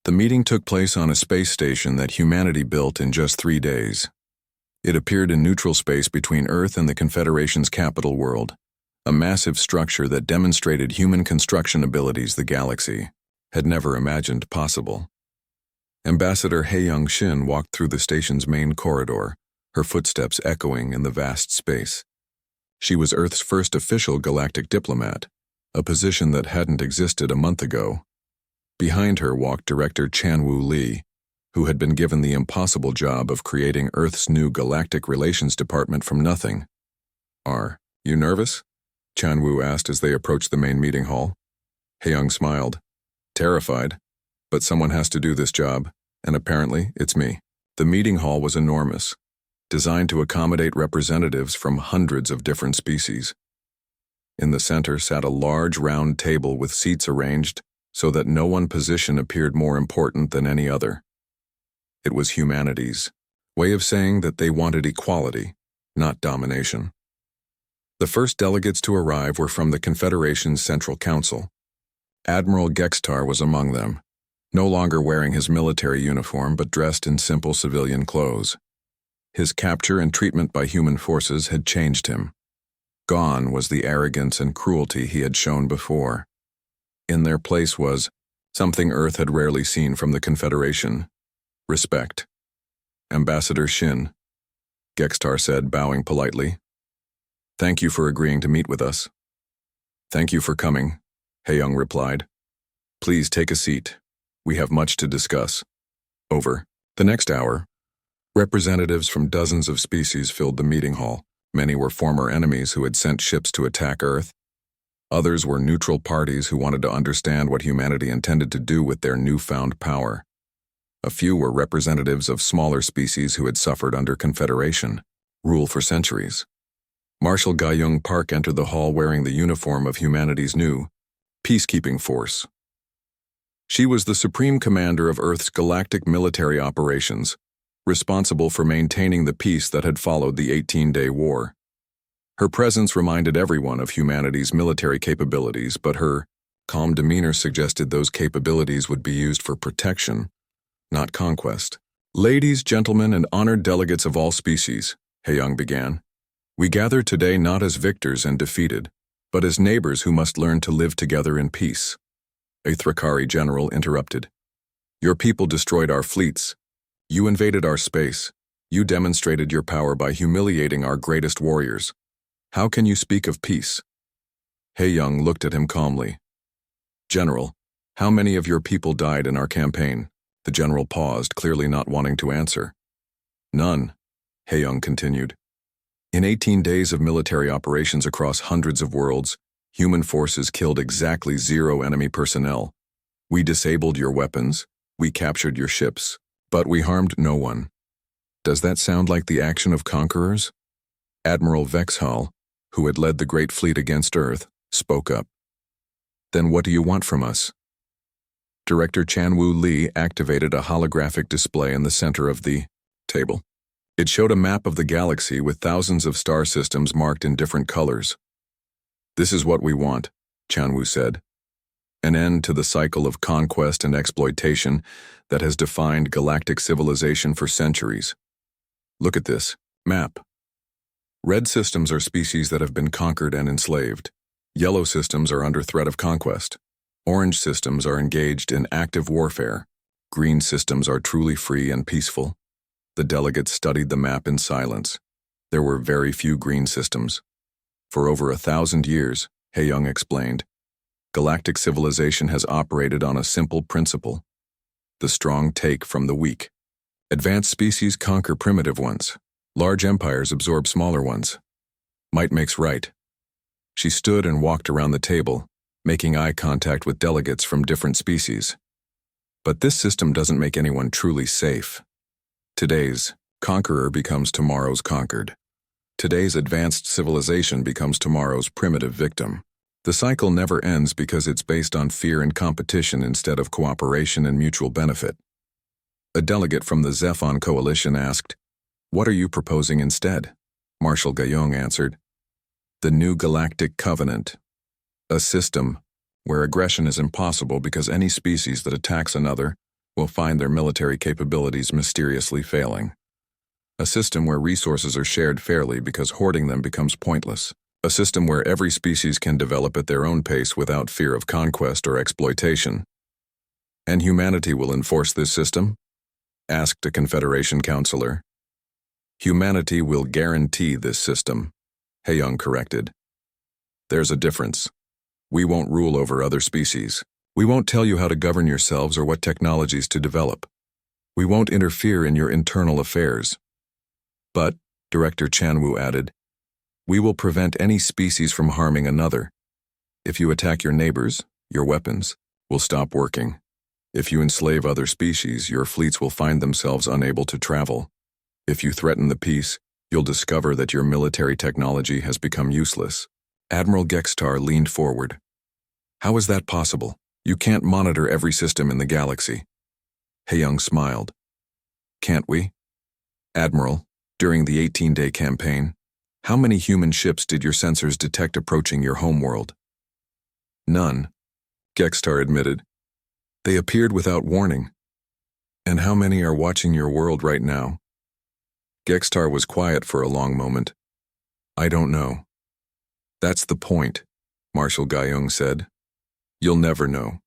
The meeting took place on a space station that humanity built in just 3 days. It appeared in neutral space between Earth and the Confederation's capital world, a massive structure that demonstrated human construction abilities the galaxy had never imagined possible. Ambassador Hae-Young Shin walked through the station's main corridor, her footsteps echoing in the vast space. She was Earth's first official galactic diplomat, a position that hadn't existed a month ago. Behind her walked Director Chan-Woo Lee, who had been given the impossible job of creating Earth's new Galactic Relations Department from nothing. "Are you nervous?" Chan-Woo asked as they approached the main meeting hall. Hae-Young smiled. "Terrified, but someone has to do this job, and apparently it's me." The meeting hall was enormous, designed to accommodate representatives from hundreds of different species. In the center sat a large round table with seats arranged so that no one position appeared more important than any other. It was humanity's way of saying that they wanted equality, not domination. The first delegates to arrive were from the Confederation's Central Council. Admiral Gextar was among them, no longer wearing his military uniform but dressed in simple civilian clothes. His capture and treatment by human forces had changed him. Gone was the arrogance and cruelty he had shown before. In their place was something Earth had rarely seen from the Confederation: respect. "Ambassador Shin," Gextar said, bowing politely. "Thank you for agreeing to meet with us." "Thank you for coming," Hae-Young replied. "Please take a seat. We have much to discuss." Over the next hour, representatives from dozens of species filled the meeting hall. Many were former enemies who had sent ships to attack Earth. Others were neutral parties who wanted to understand what humanity intended to do with their newfound power. A few were representatives of smaller species who had suffered under Confederation rule for centuries. Marshal Ga-Young Park entered the hall wearing the uniform of humanity's new peacekeeping force. She was the supreme commander of Earth's galactic military operations, responsible for maintaining the peace that had followed the 18-day war. Her presence reminded everyone of humanity's military capabilities, but her calm demeanor suggested those capabilities would be used for protection, not conquest. "Ladies, gentlemen, and honored delegates of all species," Hae-Young began, "we gather today not as victors and defeated, but as neighbors who must learn to live together in peace." A Thrakari general interrupted. "Your people destroyed our fleets. You invaded our space. You demonstrated your power by humiliating our greatest warriors. How can you speak of peace?" Hae-Young looked at him calmly. "General, how many of your people died in our campaign?" The general paused, clearly not wanting to answer. "None," Hae-Young continued. "In 18 days of military operations across hundreds of worlds, human forces killed exactly 0 enemy personnel. We disabled your weapons, we captured your ships, but we harmed no one. Does that sound like the action of conquerors?" Admiral Vexhall, who had led the Great Fleet against Earth, spoke up. "Then what do you want from us?" Director Chan-Woo Lee activated a holographic display in the center of the table. It showed a map of the galaxy with thousands of star systems marked in different colors. "This is what we want," Chan-Woo said. "An end to the cycle of conquest and exploitation that has defined galactic civilization for centuries. Look at this map. Red systems are species that have been conquered and enslaved. Yellow systems are under threat of conquest. Orange systems are engaged in active warfare. Green systems are truly free and peaceful." The delegates studied the map in silence. There were very few green systems. For over 1,000 years, Hae-Young explained, galactic civilization has operated on a simple principle: the strong take from the weak. Advanced species conquer primitive ones. Large empires absorb smaller ones. Might makes right. She stood and walked around the table, making eye contact with delegates from different species. "But this system doesn't make anyone truly safe. Today's conqueror becomes tomorrow's conquered. Today's advanced civilization becomes tomorrow's primitive victim. The cycle never ends because it's based on fear and competition instead of cooperation and mutual benefit." A delegate from the Zephon Coalition asked, "What are you proposing instead?" Marshal Ga-Young answered, "The new Galactic Covenant. A system where aggression is impossible because any species that attacks another will find their military capabilities mysteriously failing. A system where resources are shared fairly because hoarding them becomes pointless. A system where every species can develop at their own pace without fear of conquest or exploitation. And humanity will enforce this system? Asked a Confederation counselor. Humanity will guarantee this system, Hayoung corrected. There's a difference. We won't rule over other species. We won't tell you how to govern yourselves or what technologies to develop. We won't interfere in your internal affairs. But, Director Chanwu added, we will prevent any species from harming another. If you attack your neighbors, your weapons will stop working. If you enslave other species, your fleets will find themselves unable to travel. If you threaten the peace, you'll discover that your military technology has become useless. Admiral Gextar leaned forward. How is that possible? You can't monitor every system in the galaxy. Hayoung smiled. Can't we? Admiral, during the 18-day campaign, how many human ships did your sensors detect approaching your homeworld? None, Gextar admitted. They appeared without warning. And how many are watching your world right now? Gextar was quiet for a long moment. I don't know. That's the point, Marshal Gayung said. You'll never know.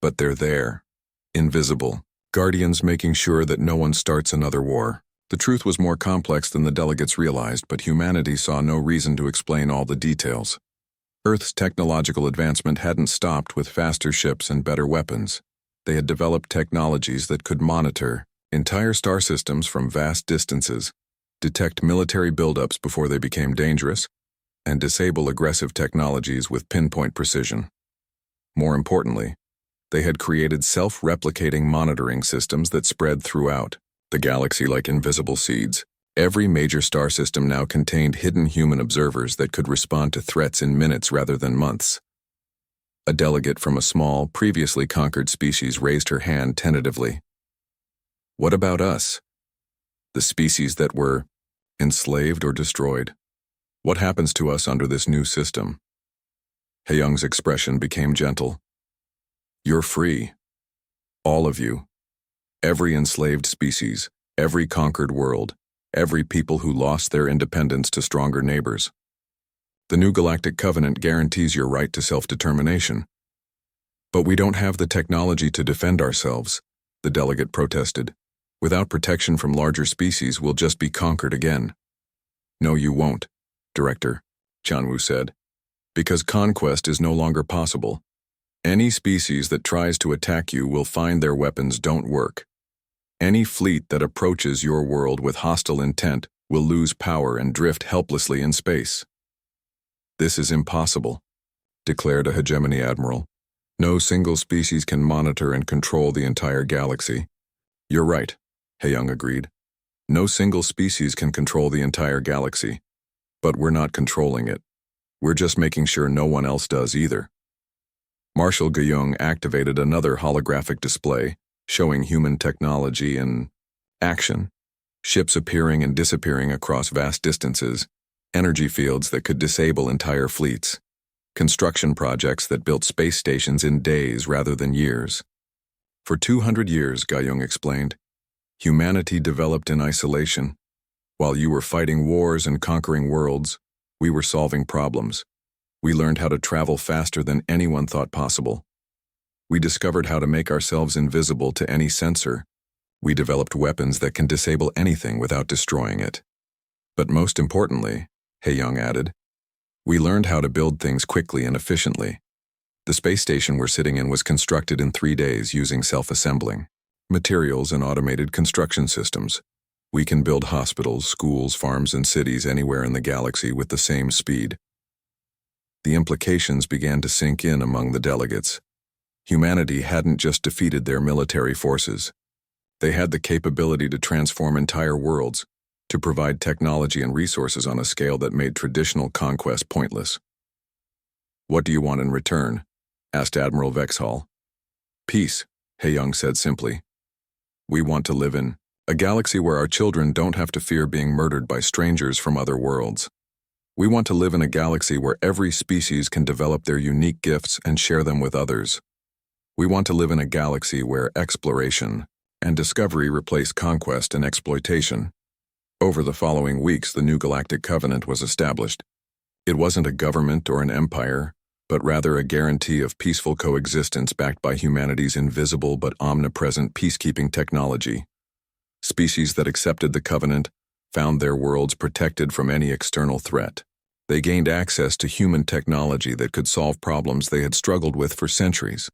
But they're there. Invisible. Guardians making sure that no one starts another war. The truth was more complex than the delegates realized, but humanity saw no reason to explain all the details. Earth's technological advancement hadn't stopped with faster ships and better weapons. They had developed technologies that could monitor entire star systems from vast distances, detect military buildups before they became dangerous, and disable aggressive technologies with pinpoint precision. More importantly, they had created self-replicating monitoring systems that spread throughout the galaxy like invisible seeds. Every major star system now contained hidden human observers that could respond to threats in minutes rather than months. A delegate from a small, previously conquered species raised her hand tentatively. What about us? The species that were enslaved or destroyed. What happens to us under this new system? Hayoung's expression became gentle. You're free. All of you. Every enslaved species, every conquered world, every people who lost their independence to stronger neighbors. The new Galactic Covenant guarantees your right to self-determination. But we don't have the technology to defend ourselves, the delegate protested. Without protection from larger species, we'll just be conquered again. No, you won't, Director, Chanwu said. Because conquest is no longer possible. Any species that tries to attack you will find their weapons don't work. Any fleet that approaches your world with hostile intent will lose power and drift helplessly in space. This is impossible, declared a hegemony admiral. No single species can monitor and control the entire galaxy. You're right, Hayoung agreed. No single species can control the entire galaxy. But we're not controlling it. We're just making sure no one else does either. Marshal Gayung activated another holographic display, showing human technology in action. Ships appearing and disappearing across vast distances, energy fields that could disable entire fleets, construction projects that built space stations in days rather than years. For 200 years, Gayung explained, humanity developed in isolation. While you were fighting wars and conquering worlds, we were solving problems. We learned how to travel faster than anyone thought possible. We discovered how to make ourselves invisible to any sensor. We developed weapons that can disable anything without destroying it. But most importantly, Hayoung added, we learned how to build things quickly and efficiently. The space station we're sitting in was constructed in 3 days using self-assembling materials and automated construction systems. We can build hospitals, schools, farms, and cities anywhere in the galaxy with the same speed. The implications began to sink in among the delegates. Humanity hadn't just defeated their military forces. They had the capability to transform entire worlds, to provide technology and resources on a scale that made traditional conquest pointless. What do you want in return? Asked Admiral Vexhall. Peace, Hayoung said simply. We want to live in a galaxy where our children don't have to fear being murdered by strangers from other worlds. We want to live in a galaxy where every species can develop their unique gifts and share them with others. We want to live in a galaxy where exploration and discovery replace conquest and exploitation. Over the following weeks, the new Galactic Covenant was established. It wasn't a government or an empire, but rather a guarantee of peaceful coexistence backed by humanity's invisible but omnipresent peacekeeping technology. Species that accepted the Covenant found their worlds protected from any external threat. They gained access to human technology that could solve problems they had struggled with for centuries.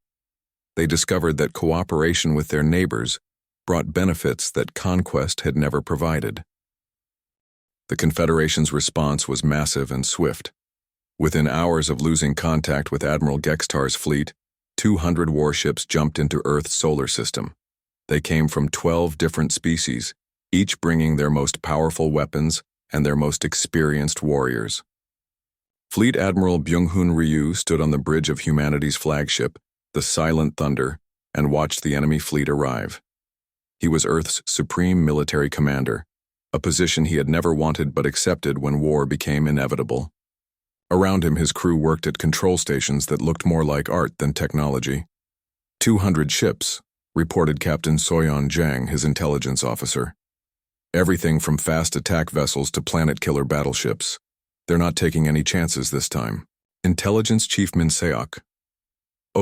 They discovered that cooperation with their neighbors brought benefits that conquest had never provided. The Confederation's response was massive and swift. Within hours of losing contact with Admiral Gextar's fleet, 200 warships jumped into Earth's solar system. They came from 12 different species, each bringing their most powerful weapons and their most experienced warriors. Fleet Admiral Byung-hun Ryu stood on the bridge of humanity's flagship, the Silent Thunder, and watched the enemy fleet arrive. He was Earth's supreme military commander, a position he had never wanted but accepted when war became inevitable. Around him, his crew worked at control stations that looked more like art than technology. 200 ships, reported Captain Soyeon Jang, his intelligence officer. Everything from fast attack vessels to planet-killer battleships. They're not taking any chances this time. Intelligence Chief Min Seok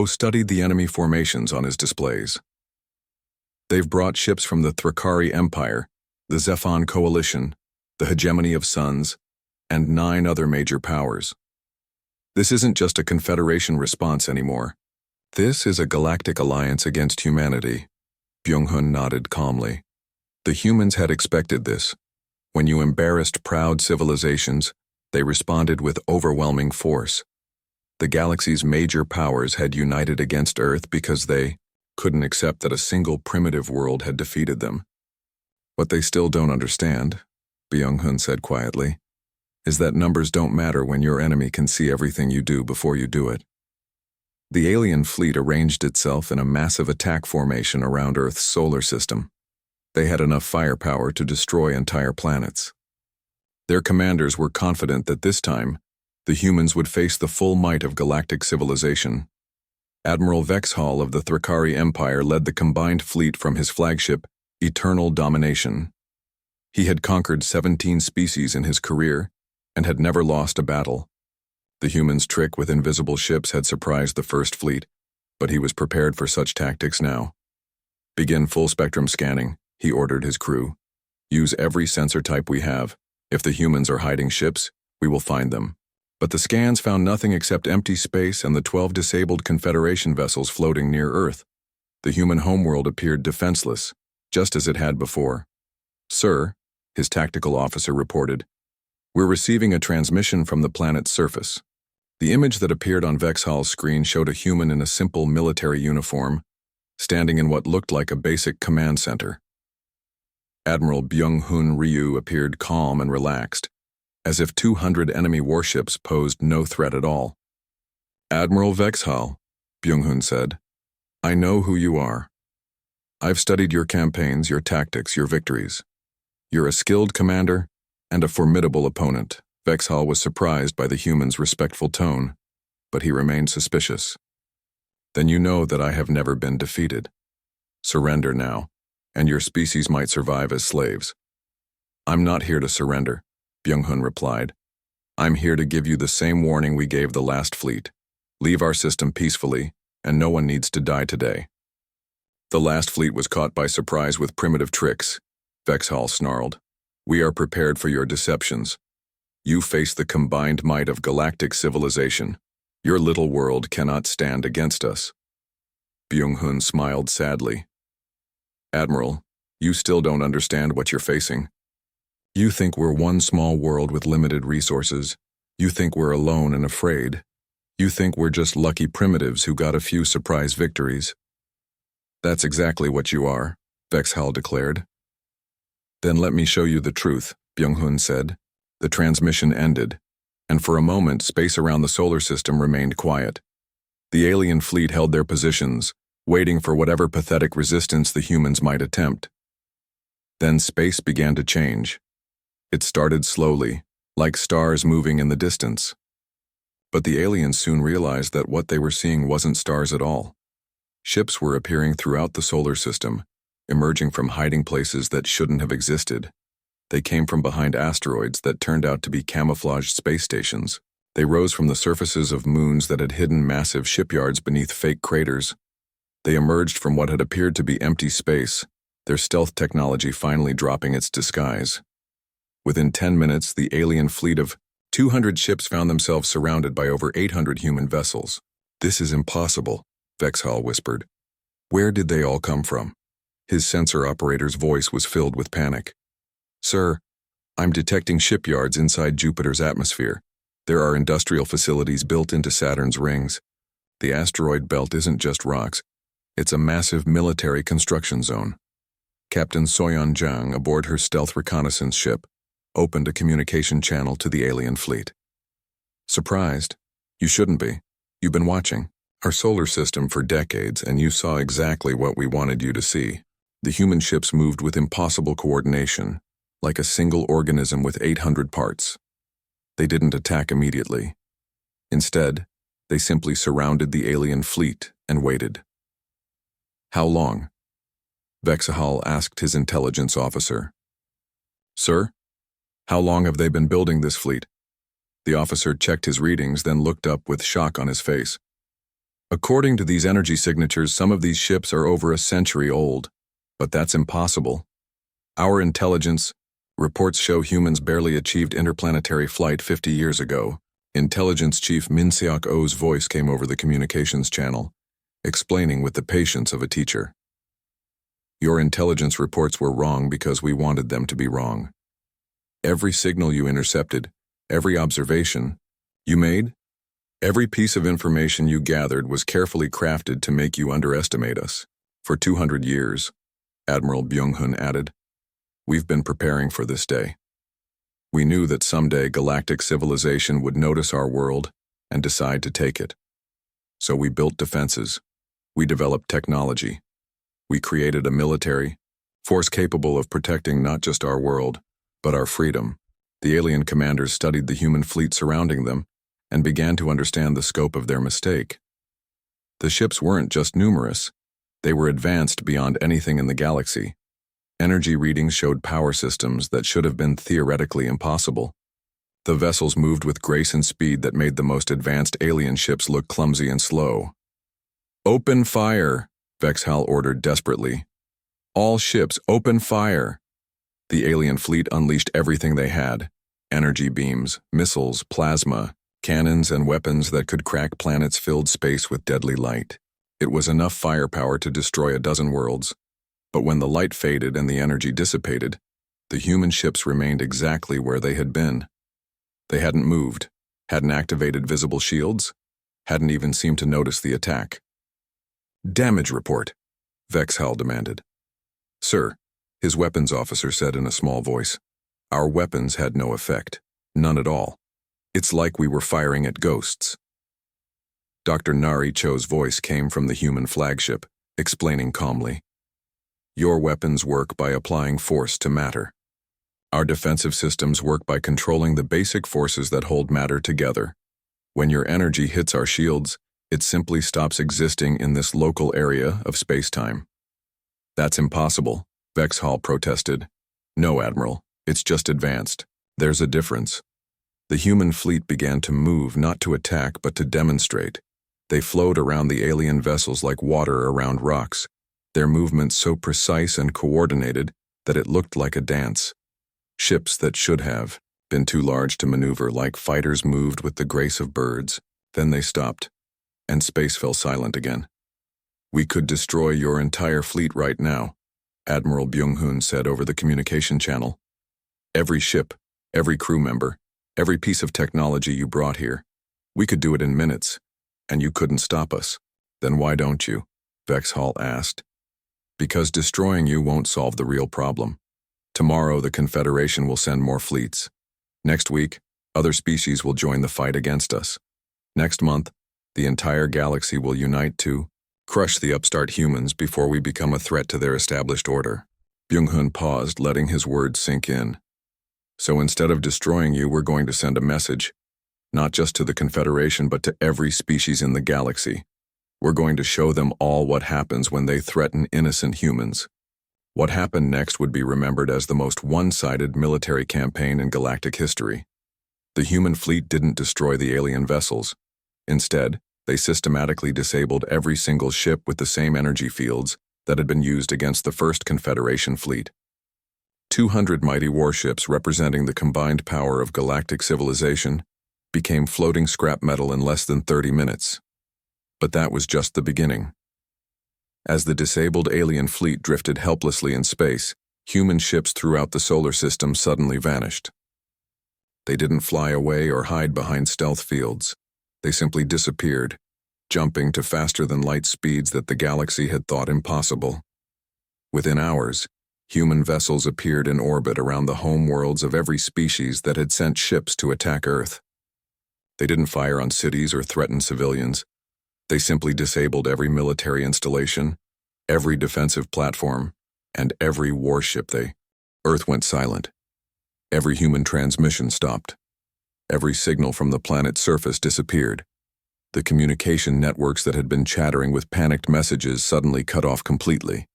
studied the enemy formations on his displays. They've brought ships from the Thrakari Empire, the Zephon Coalition, the Hegemony of Suns, and 9 other major powers. This isn't just a Confederation response anymore. This is a galactic alliance against humanity. Byung-hun nodded calmly. The humans had expected this. When you embarrassed proud civilizations, they responded with overwhelming force. The galaxy's major powers had united against Earth because they couldn't accept that a single primitive world had defeated them. What they still don't understand, Byung-hun said quietly, is that numbers don't matter when your enemy can see everything you do before you do it. The alien fleet arranged itself in a massive attack formation around Earth's solar system. They had enough firepower to destroy entire planets. Their commanders were confident that this time, the humans would face the full might of galactic civilization. Admiral Vexhall of the Thrakari Empire led the combined fleet from his flagship, Eternal Domination. He had conquered 17 species in his career and had never lost a battle. The humans' trick with invisible ships had surprised the First Fleet, but he was prepared for such tactics now. Begin full-spectrum scanning, he ordered his crew. Use every sensor type we have. If the humans are hiding ships, we will find them. But the scans found nothing except empty space and the 12 disabled Confederation vessels floating near Earth. The human homeworld appeared defenseless, just as it had before. Sir, his tactical officer reported, we're receiving a transmission from the planet's surface. The image that appeared on Vexhall's screen showed a human in a simple military uniform, standing in what looked like a basic command center. Admiral Byung-hun Ryu appeared calm and relaxed, as if 200 enemy warships posed no threat at all. Admiral Vexhall, Byung-hun said, I know who you are. I've studied your campaigns, your tactics, your victories. You're a skilled commander and a formidable opponent. Vexhall was surprised by the human's respectful tone, but he remained suspicious. Then you know that I have never been defeated. Surrender now, and your species might survive as slaves. I'm not here to surrender, Byung-hun replied. I'm here to give you the same warning we gave the last fleet. Leave our system peacefully, and no one needs to die today. The last fleet was caught by surprise with primitive tricks, Vexhall snarled. We are prepared for your deceptions. You face the combined might of galactic civilization. Your little world cannot stand against us. Byung-hun smiled sadly. Admiral, you still don't understand what you're facing. You think we're one small world with limited resources. You think we're alone and afraid. You think we're just lucky primitives who got a few surprise victories. That's exactly what you are, Vexhall declared. Then let me show you the truth, Byung-hun said. The transmission ended, and for a moment space around the solar system remained quiet. The alien fleet held their positions, waiting for whatever pathetic resistance the humans might attempt. Then space began to change. It started slowly, like stars moving in the distance. But the aliens soon realized that what they were seeing wasn't stars at all. Ships were appearing throughout the solar system, emerging from hiding places that shouldn't have existed. They came from behind asteroids that turned out to be camouflaged space stations. They rose from the surfaces of moons that had hidden massive shipyards beneath fake craters. They emerged from what had appeared to be empty space, their stealth technology finally dropping its disguise. Within 10 minutes, the alien fleet of 200 ships found themselves surrounded by over 800 human vessels. "This is impossible," Vexhall whispered. "Where did they all come from?" His sensor operator's voice was filled with panic. "Sir, I'm detecting shipyards inside Jupiter's atmosphere. There are industrial facilities built into Saturn's rings. The asteroid belt isn't just rocks. It's a massive military construction zone." Captain Soyeon Jang, aboard her stealth reconnaissance ship, opened a communication channel to the alien fleet. "Surprised? You shouldn't be. You've been watching our solar system for decades, and you saw exactly what we wanted you to see. The human ships moved with impossible coordination, like a single organism with 800 parts. They didn't attack immediately. Instead, they simply surrounded the alien fleet and waited." "How long?" Vexahal asked his intelligence officer. "Sir, how long have they been building this fleet?" The officer checked his readings, then looked up with shock on his face. "According to these energy signatures, some of these ships are over a century old, but that's impossible. Our intelligence reports show humans barely achieved interplanetary flight 50 years ago." Intelligence Chief Min Seok-o's voice came over the communications channel, explaining with the patience of a teacher. "Your intelligence reports were wrong because we wanted them to be wrong. Every signal you intercepted, every observation you made, every piece of information you gathered was carefully crafted to make you underestimate us. For 200 years, Admiral Byung-hun added, we've been preparing for this day. We knew that someday galactic civilization would notice our world and decide to take it. So we built defenses. We developed technology. We created a military force capable of protecting not just our world, but our freedom." The alien commanders studied the human fleet surrounding them and began to understand the scope of their mistake. The ships weren't just numerous. They were advanced beyond anything in the galaxy. Energy readings showed power systems that should have been theoretically impossible. The vessels moved with grace and speed that made the most advanced alien ships look clumsy and slow. "Open fire!" Vexhal ordered desperately. "All ships, open fire!" The alien fleet unleashed everything they had: energy beams, missiles, plasma, cannons, and weapons that could crack planets-filled space with deadly light. It was enough firepower to destroy a dozen worlds. But when the light faded and the energy dissipated, the human ships remained exactly where they had been. They hadn't moved, hadn't activated visible shields, hadn't even seemed to notice the attack. "Damage report," Vexhal demanded. "Sir," his weapons officer said in a small voice, "our weapons had no effect. None at all. It's like we were firing at ghosts." Dr. Nari Cho's voice came from the human flagship, explaining calmly, "Your weapons work by applying force to matter. Our defensive systems work by controlling the basic forces that hold matter together. When your energy hits our shields, it simply stops existing in this local area of space-time." "That's impossible," Vexhal protested. "No, Admiral, it's just advanced. There's a difference." The human fleet began to move, not to attack, but to demonstrate. They flowed around the alien vessels like water around rocks, their movements so precise and coordinated that it looked like a dance. Ships that should have been too large to maneuver like fighters moved with the grace of birds. Then they stopped, and space fell silent again. "We could destroy your entire fleet right now," Admiral Byung-hun said over the communication channel. "Every ship, every crew member, every piece of technology you brought here. We could do it in minutes, and you couldn't stop us." "Then why don't you?" Vexhal asked. "Because destroying you won't solve the real problem. Tomorrow the Confederation will send more fleets. Next week, other species will join the fight against us. Next month, the entire galaxy will unite to crush the upstart humans before we become a threat to their established order." Byung-hun paused, letting his words sink in. "So instead of destroying you, we're going to send a message, not just to the Confederation, but to every species in the galaxy. We're going to show them all what happens when they threaten innocent humans. What happened next would be remembered as the most one-sided military campaign in galactic history. The human fleet didn't destroy the alien vessels. Instead, they systematically disabled every single ship with the same energy fields that had been used against the first Confederation fleet. 200 mighty warships representing the combined power of galactic civilization became floating scrap metal in less than 30 minutes. But that was just the beginning. As the disabled alien fleet drifted helplessly in space, human ships throughout the solar system suddenly vanished. They didn't fly away or hide behind stealth fields. They simply disappeared, jumping to faster-than-light speeds that the galaxy had thought impossible. Within hours, human vessels appeared in orbit around the home worlds of every species that had sent ships to attack Earth. They didn't fire on cities or threaten civilians. They simply disabled every military installation, every defensive platform, and every warship. Earth went silent. Every human transmission stopped. Every signal from the planet's surface disappeared. The communication networks that had been chattering with panicked messages suddenly cut off completely.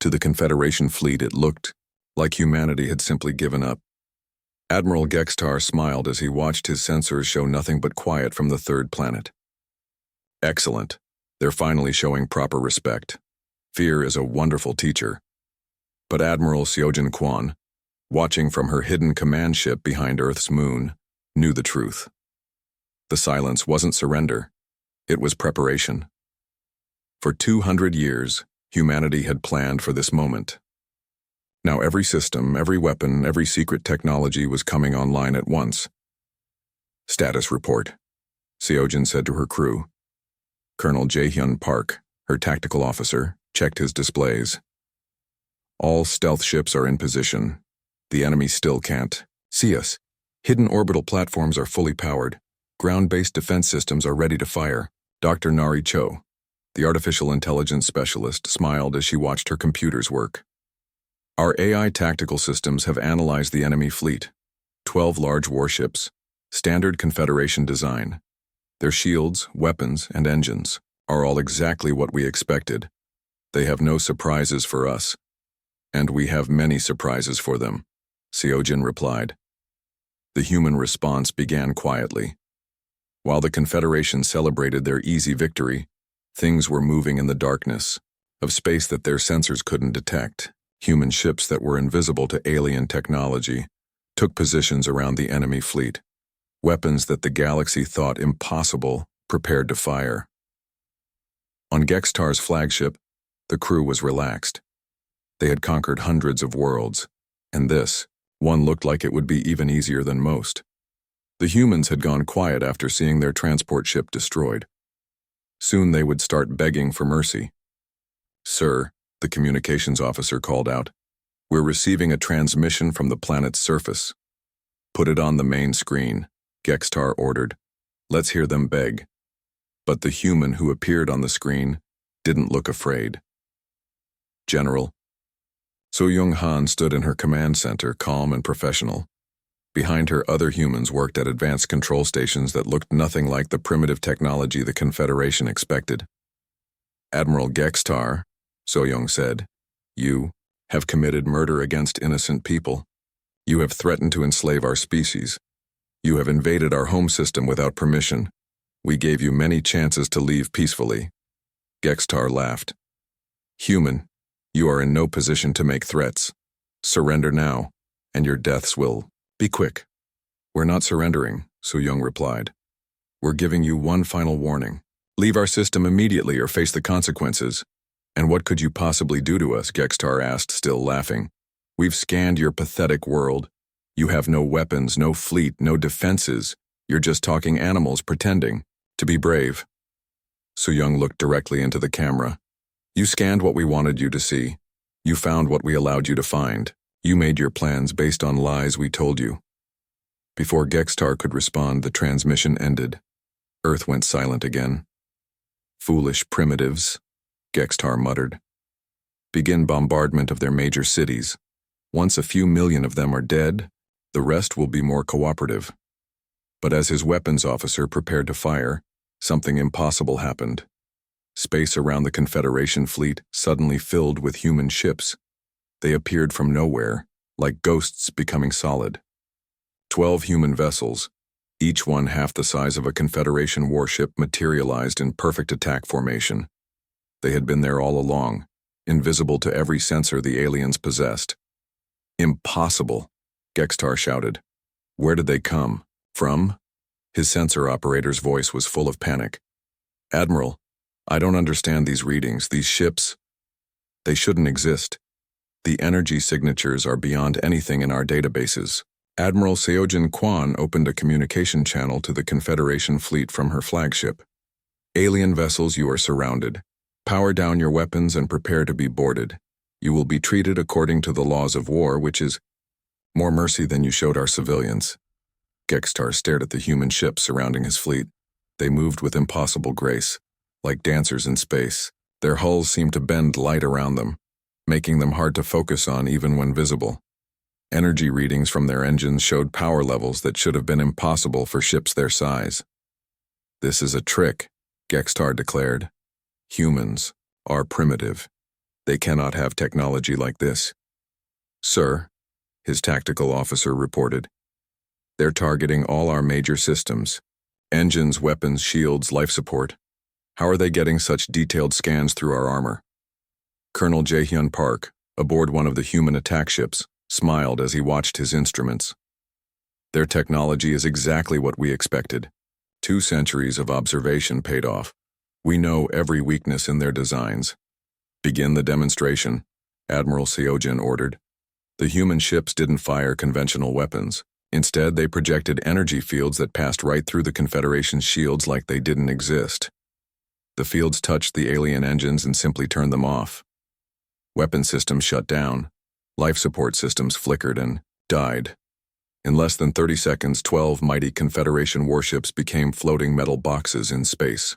To the Confederation fleet, it looked like humanity had simply given up. Admiral Gextar smiled as he watched his sensors show nothing but quiet from the third planet. Excellent. They're finally showing proper respect. Fear is a wonderful teacher. But Admiral Seojin Kwan, watching from her hidden command ship behind Earth's moon, knew the truth. The silence wasn't surrender. It was preparation. For 200 years, humanity had planned for this moment. Now every system, every weapon, every secret technology was coming online at once. Status report, Seojin said to her crew. Colonel Jae-hyun Park, her tactical officer, checked his displays. All stealth ships are in position. The enemy still can't see us. Hidden orbital platforms are fully powered. Ground-based defense systems are ready to fire. Dr. Nari Cho, the artificial intelligence specialist, smiled as she watched her computers work. Our AI tactical systems have analyzed the enemy fleet. 12 large warships, standard Confederation design. Their shields, weapons, and engines are all exactly what we expected. They have no surprises for us. And we have many surprises for them, Seojin replied. The human response began quietly. While the Confederation celebrated their easy victory, things were moving in the darkness of space that their sensors couldn't detect. Human ships that were invisible to alien technology took positions around the enemy fleet. Weapons that the galaxy thought impossible prepared to fire. On Gextar's flagship, the crew was relaxed. They had conquered hundreds of worlds, and this one looked like it would be even easier than most. The humans had gone quiet after seeing their transport ship destroyed. Soon they would start begging for mercy. Sir, the communications officer called out, we're receiving a transmission from the planet's surface. Put it on the main screen, Gextar ordered. Let's hear them beg. But the human who appeared on the screen didn't look afraid. General. So Young-han stood in her command center, calm and professional. Behind her, other humans worked at advanced control stations that looked nothing like the primitive technology the Confederation expected. Admiral Gextar, So-young said, you have committed murder against innocent people. You have threatened to enslave our species. You have invaded our home system without permission. We gave you many chances to leave peacefully. Gextar laughed. Human, you are in no position to make threats. Surrender now, and your deaths will be quick. We're not surrendering, So-young replied. We're giving you one final warning. Leave our system immediately or face the consequences. And what could you possibly do to us? Gextar asked, still laughing. We've scanned your pathetic world. You have no weapons, no fleet, no defenses. You're just talking animals pretending to be brave. So-young looked directly into the camera. You scanned what we wanted you to see. You found what we allowed you to find. You made your plans based on lies we told you. Before Gextar could respond, the transmission ended. Earth went silent again. Foolish primitives, Gextar muttered. Begin bombardment of their major cities. Once a few million of them are dead, the rest will be more cooperative. But as his weapons officer prepared to fire, something impossible happened. Space around the Confederation fleet suddenly filled with human ships. They appeared from nowhere, like ghosts becoming solid. 12 human vessels, each one half the size of a Confederation warship, materialized in perfect attack formation. They had been there all along, invisible to every sensor the aliens possessed. Impossible, Gextar shouted. Where did they come from? His sensor operator's voice was full of panic. Admiral, I don't understand these readings. These ships, they shouldn't exist. The energy signatures are beyond anything in our databases. Admiral Seojin Kwan opened a communication channel to the Confederation fleet from her flagship. Alien vessels, you are surrounded. Power down your weapons and prepare to be boarded. You will be treated according to the laws of war, which is more mercy than you showed our civilians. Gextar stared at the human ships surrounding his fleet. They moved with impossible grace, like dancers in space. Their hulls seemed to bend light around them, making them hard to focus on even when visible. Energy readings from their engines showed power levels that should have been impossible for ships their size. This is a trick, Gextar declared. Humans are primitive. They cannot have technology like this. Sir, his tactical officer reported. They're targeting all our major systems. Engines, weapons, shields, life support. How are they getting such detailed scans through our armor? Colonel Jae-hyun Park, aboard one of the human attack ships, smiled as he watched his instruments. Their technology is exactly what we expected. 2 centuries of observation paid off. We know every weakness in their designs. Begin the demonstration, Admiral Seojin ordered. The human ships didn't fire conventional weapons. Instead, they projected energy fields that passed right through the Confederation's shields like they didn't exist. The fields touched the alien engines and simply turned them off. Weapon systems shut down. Life support systems flickered and died. In less than 30 seconds, 12 mighty Confederation warships became floating metal boxes in space.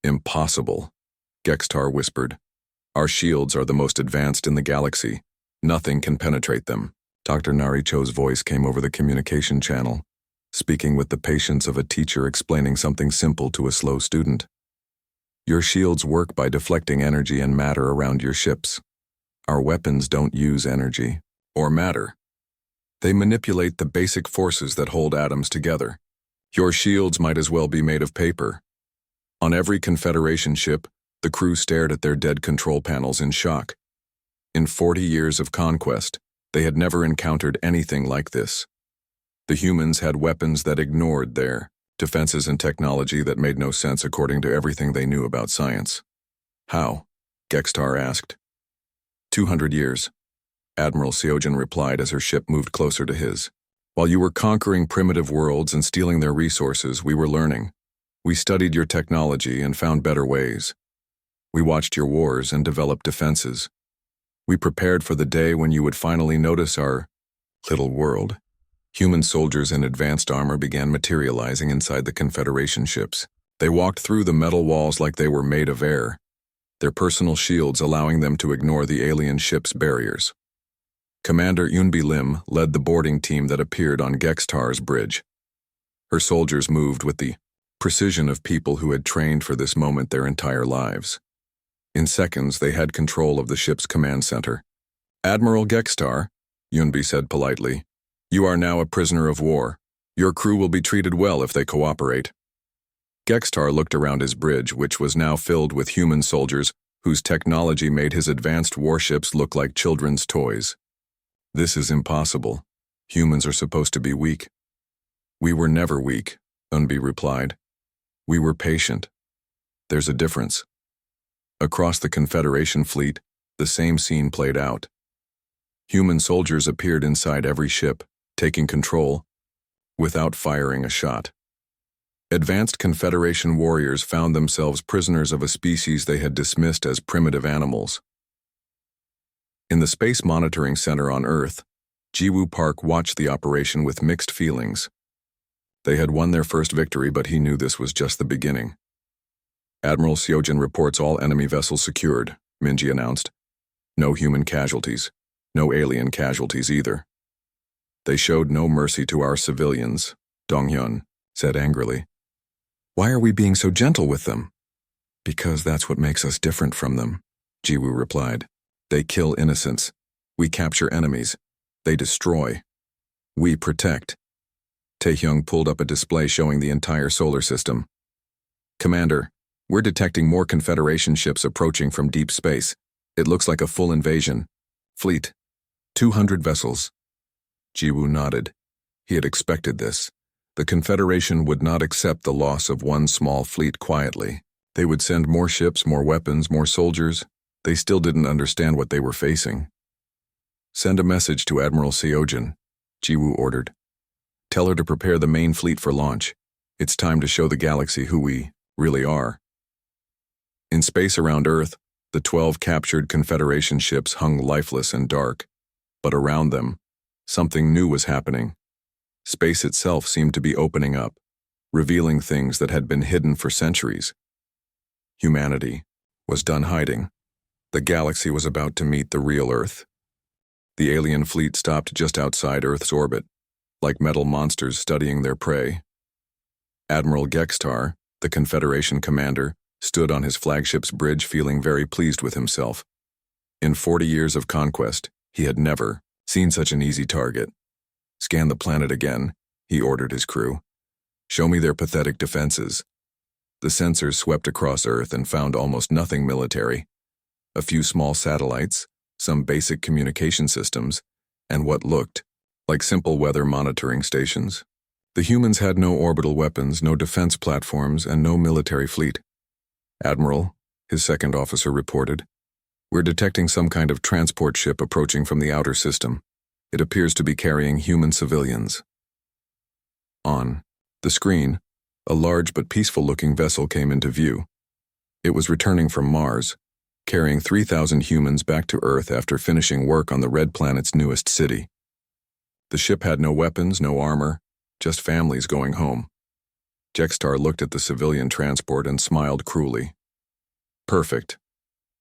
Impossible, Gextar whispered. Our shields are the most advanced in the galaxy. Nothing can penetrate them. Dr. Naricho's voice came over the communication channel, speaking with the patience of a teacher explaining something simple to a slow student. Your shields work by deflecting energy and matter around your ships. Our weapons don't use energy or matter. They manipulate the basic forces that hold atoms together. Your shields might as well be made of paper. On every Confederation ship, the crew stared at their dead control panels in shock. In 40 years of conquest, they had never encountered anything like this. The humans had weapons that ignored their defenses and technology that made no sense according to everything they knew about science. How? Gextar asked. 200 years, Admiral Seojin replied as her ship moved closer to his. While you were conquering primitive worlds and stealing their resources, we were learning. We studied your technology and found better ways. We watched your wars and developed defenses. We prepared for the day when you would finally notice our little world. Human soldiers in advanced armor began materializing inside the Confederation ships. They walked through the metal walls like they were made of air, their personal shields allowing them to ignore the alien ship's barriers. Commander Yoonbi Lim led the boarding team that appeared on Gextar's bridge. Her soldiers moved with the precision of people who had trained for this moment their entire lives. In seconds, they had control of the ship's command center. Admiral Gextar, Yoonbi said politely, you are now a prisoner of war. Your crew will be treated well if they cooperate. Gextar looked around his bridge, which was now filled with human soldiers whose technology made his advanced warships look like children's toys. This is impossible. Humans are supposed to be weak. We were never weak, Yoonbi replied. We were patient. There's a difference. Across the Confederation fleet, the same scene played out. Human soldiers appeared inside every ship, taking control, without firing a shot. Advanced Confederation warriors found themselves prisoners of a species they had dismissed as primitive animals. In the Space Monitoring Center on Earth, Jiwoo Park watched the operation with mixed feelings. They had won their first victory, but he knew this was just the beginning. Admiral Seojin reports all enemy vessels secured, Minji announced. No human casualties. No alien casualties either. They showed no mercy to our civilians, Donghyun said angrily. Why are we being so gentle with them? Because that's what makes us different from them, Jiwoo replied. They kill innocents. We capture enemies. They destroy. We protect. Taehyung pulled up a display showing the entire solar system. Commander, we're detecting more Confederation ships approaching from deep space. It looks like a full invasion. Fleet. 200 vessels. Jiwoo nodded. He had expected this. The Confederation would not accept the loss of one small fleet quietly. They would send more ships, more weapons, more soldiers. They still didn't understand what they were facing. Send a message to Admiral Seojin, Jiwoo ordered. Tell her to prepare the main fleet for launch. It's time to show the galaxy who we really are. In space around Earth, the 12 captured Confederation ships hung lifeless and dark. But around them, something new was happening. Space itself seemed to be opening up, revealing things that had been hidden for centuries. Humanity was done hiding. The galaxy was about to meet the real Earth. The alien fleet stopped just outside Earth's orbit, like metal monsters studying their prey. Admiral Gextar, the Confederation commander, stood on his flagship's bridge feeling very pleased with himself. In 40 years of conquest, he had never seen such an easy target. Scan the planet again, he ordered his crew. Show me their pathetic defenses. The sensors swept across Earth and found almost nothing military. A few small satellites, some basic communication systems, and what looked like simple weather monitoring stations. The humans had no orbital weapons, no defense platforms, and no military fleet. Admiral, his second officer reported, we're detecting some kind of transport ship approaching from the outer system. It appears to be carrying human civilians. On the screen, a large but peaceful-looking vessel came into view. It was returning from Mars, carrying 3,000 humans back to Earth after finishing work on the Red Planet's newest city. The ship had no weapons, no armor, just families going home. Gextar looked at the civilian transport and smiled cruelly. Perfect.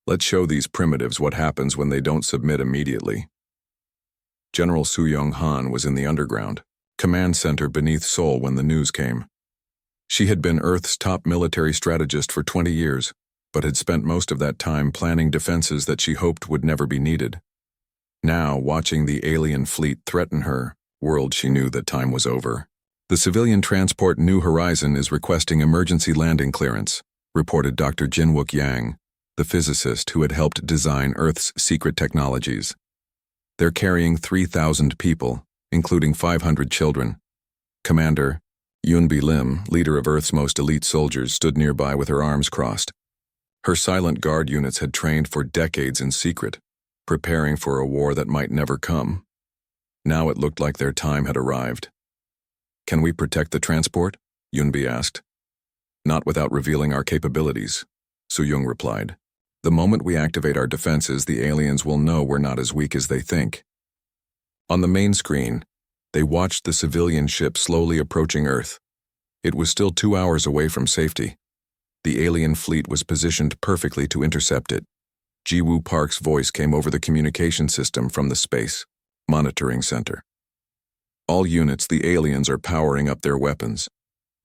Let's show these primitives what happens when they don't submit immediately. General Soo-Young-han was in the underground, command center beneath Seoul when the news came. She had been Earth's top military strategist for 20 years, but had spent most of that time planning defenses that she hoped would never be needed. Now, watching the alien fleet threaten her world, she knew that time was over. The civilian transport New Horizon is requesting emergency landing clearance, reported Dr. Jinwook Yang, the physicist who had helped design Earth's secret technologies. They're carrying 3,000 people, including 500 children. Commander Yoonbi Lim, leader of Earth's most elite soldiers, stood nearby with her arms crossed. Her silent guard units had trained for decades in secret, preparing for a war that might never come. Now it looked like their time had arrived. Can we protect the transport? Yoonbi asked. Not without revealing our capabilities, Soo-Young replied. The moment we activate our defenses, the aliens will know we're not as weak as they think. On the main screen, they watched the civilian ship slowly approaching Earth. It was still 2 hours away from safety. The alien fleet was positioned perfectly to intercept it. Jiwoo Park's voice came over the communication system from the Space Monitoring Center. All units, the aliens are powering up their weapons.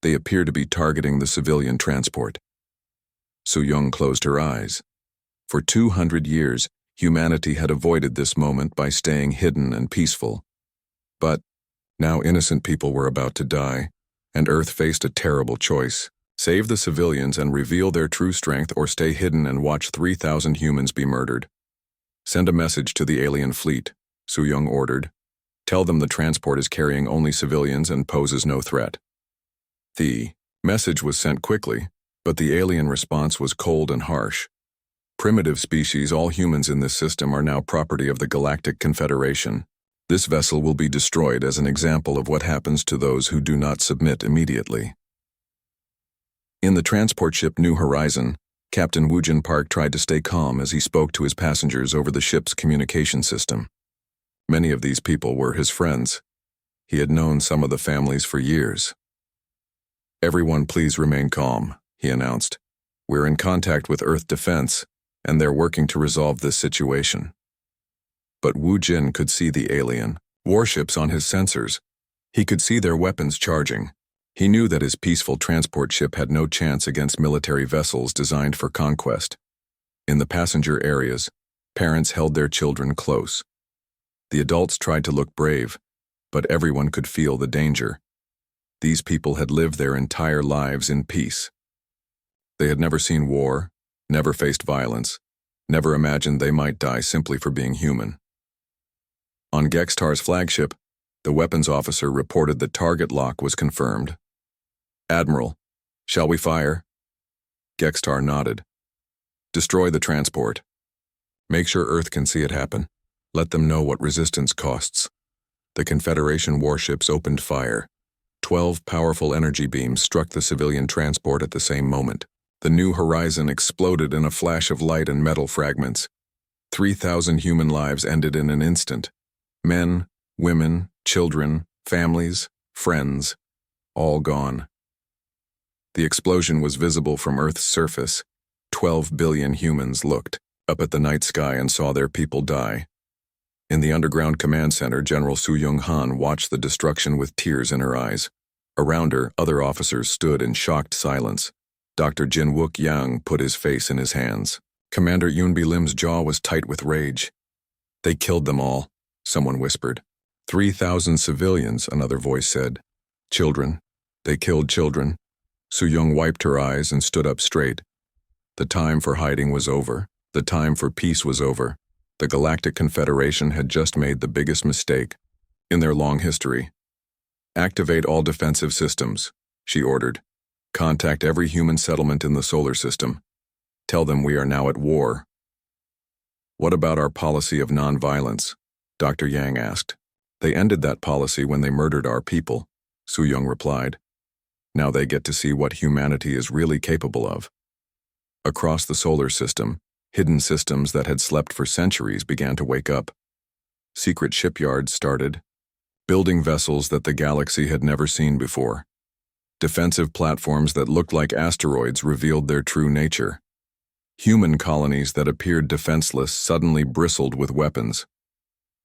They appear to be targeting the civilian transport. Soo-Young closed her eyes. For 200 years, humanity had avoided this moment by staying hidden and peaceful. But now innocent people were about to die, and Earth faced a terrible choice. Save the civilians and reveal their true strength, or stay hidden and watch 3,000 humans be murdered. Send a message to the alien fleet, Soo-Young ordered. Tell them the transport is carrying only civilians and poses no threat. The message was sent quickly, but the alien response was cold and harsh. Primitive species, all humans in this system are now property of the Galactic Confederation. This vessel will be destroyed as an example of what happens to those who do not submit immediately. In the transport ship New Horizon, Captain Woojin Park tried to stay calm as he spoke to his passengers over the ship's communication system. Many of these people were his friends. He had known some of the families for years. Everyone please remain calm, he announced. We're in contact with Earth Defense, and they're working to resolve this situation. But Wu Jin could see the alien warships on his sensors. He could see their weapons charging. He knew that his peaceful transport ship had no chance against military vessels designed for conquest. In the passenger areas, parents held their children close. The adults tried to look brave, but everyone could feel the danger. These people had lived their entire lives in peace. They had never seen war, never faced violence, never imagined they might die simply for being human. On Gextar's flagship, the weapons officer reported the target lock was confirmed. "Admiral, shall we fire?" Gextar nodded. "Destroy the transport. Make sure Earth can see it happen. Let them know what resistance costs." The Confederation warships opened fire. 12 powerful energy beams struck the civilian transport at the same moment. The new horizon exploded in a flash of light and metal fragments. 3,000 human lives ended in an instant. Men, women, children, families, friends, all gone. The explosion was visible from Earth's surface. 12 billion humans looked up at the night sky and saw their people die. In the underground command center, General Su-Young Han watched the destruction with tears in her eyes. Around her, other officers stood in shocked silence. Dr. Jin Wook Yang put his face in his hands. Commander Yunbi Lim's jaw was tight with rage. "They killed them all," someone whispered. 3,000 civilians, another voice said. "Children. They killed children." Su-Young wiped her eyes and stood up straight. The time for hiding was over. The time for peace was over. The Galactic Confederation had just made the biggest mistake in their long history. "Activate all defensive systems," she ordered. "Contact every human settlement in the solar system. Tell them we are now at war." "What about our policy of non-violence?" Dr. Yang asked. "They ended that policy when they murdered our people," Su-Young replied. "Now they get to see what humanity is really capable of." Across the solar system, hidden systems that had slept for centuries began to wake up. Secret shipyards started, building vessels that the galaxy had never seen before. Defensive platforms that looked like asteroids revealed their true nature. Human colonies that appeared defenseless suddenly bristled with weapons.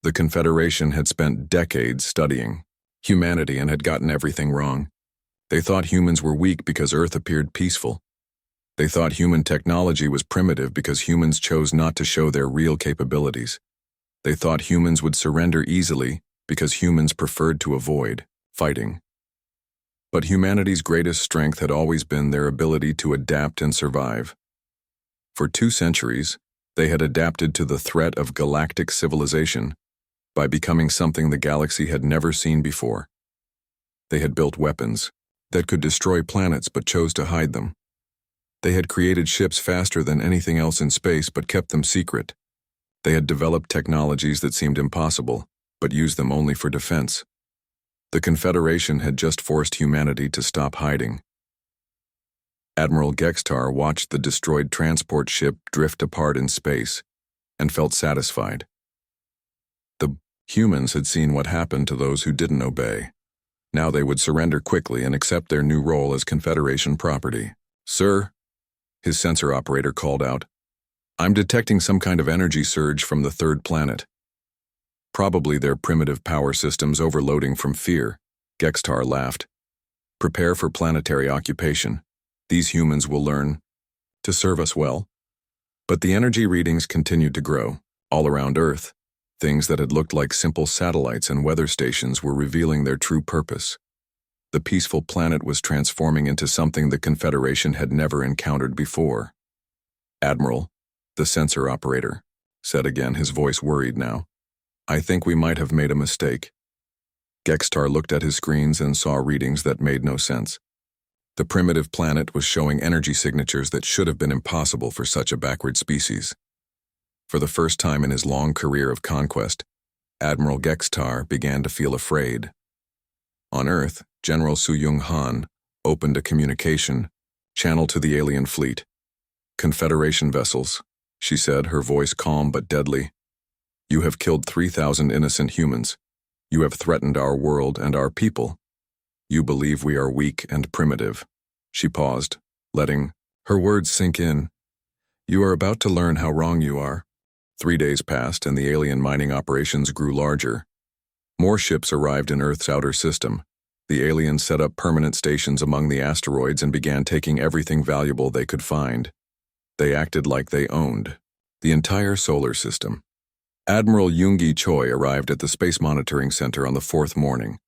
The Confederation had spent decades studying humanity and had gotten everything wrong. They thought humans were weak because Earth appeared peaceful. They thought human technology was primitive because humans chose not to show their real capabilities. They thought humans would surrender easily because humans preferred to avoid fighting. But humanity's greatest strength had always been their ability to adapt and survive. For 2 centuries, they had adapted to the threat of galactic civilization by becoming something the galaxy had never seen before. They had built weapons that could destroy planets but chose to hide them. They had created ships faster than anything else in space but kept them secret. They had developed technologies that seemed impossible, but used them only for defense. The Confederation had just forced humanity to stop hiding. Admiral Gextar watched the destroyed transport ship drift apart in space and felt satisfied. The humans had seen what happened to those who didn't obey. Now they would surrender quickly and accept their new role as Confederation property. "Sir," his sensor operator called out, "I'm detecting some kind of energy surge from the 3rd planet. Probably their primitive power systems overloading from fear." Gextar laughed. "Prepare for planetary occupation. These humans will learn to serve us well." But the energy readings continued to grow. All around Earth, things that had looked like simple satellites and weather stations were revealing their true purpose. The peaceful planet was transforming into something the Confederation had never encountered before. "Admiral," the sensor operator said again, his voice worried now, "I think we might have made a mistake." Gextar looked at his screens and saw readings that made no sense. The primitive planet was showing energy signatures that should have been impossible for such a backward species. For the first time in his long career of conquest, Admiral Gextar began to feel afraid. On Earth, General Su-Young Han opened a communication channel to the alien fleet. "Confederation vessels," she said, her voice calm but deadly. "You have killed 3,000 innocent humans. You have threatened our world and our people. You believe we are weak and primitive." She paused, letting her words sink in. "You are about to learn how wrong you are." 3 days passed and the alien mining operations grew larger. More ships arrived in Earth's outer system. The aliens set up permanent stations among the asteroids and began taking everything valuable they could find. They acted like they owned the entire solar system. Admiral Yoongi Choi arrived at the Space Monitoring Center on the fourth morning.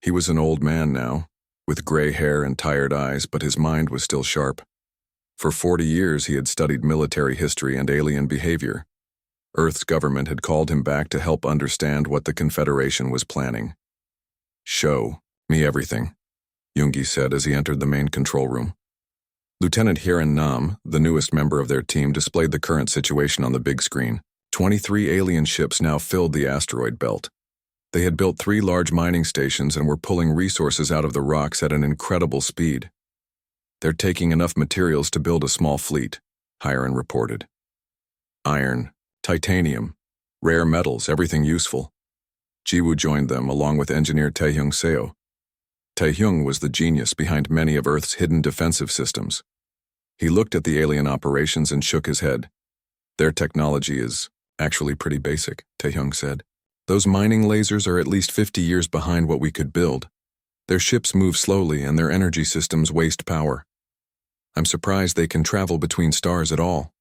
He was an old man now, with gray hair and tired eyes, but his mind was still sharp. For 40 years he had studied military history and alien behavior. Earth's government had called him back to help understand what the Confederation was planning. "Show me everything," Yoongi said as he entered the main control room. Lieutenant Hiran Nam, the newest member of their team, displayed the current situation on the big screen. 23 alien ships now filled the asteroid belt. They had built 3 large mining stations and were pulling resources out of the rocks at an incredible speed. "They're taking enough materials to build a small fleet," Hiran reported. "Iron, titanium, rare metals, everything useful." Jiwoo joined them, along with engineer Taehyung Seo. Taehyung was the genius behind many of Earth's hidden defensive systems. He looked at the alien operations and shook his head. "Their technology is actually pretty basic," Taehyung said. "Those mining lasers are at least 50 years behind what we could build. Their ships move slowly and their energy systems waste power. I'm surprised they can travel between stars at all."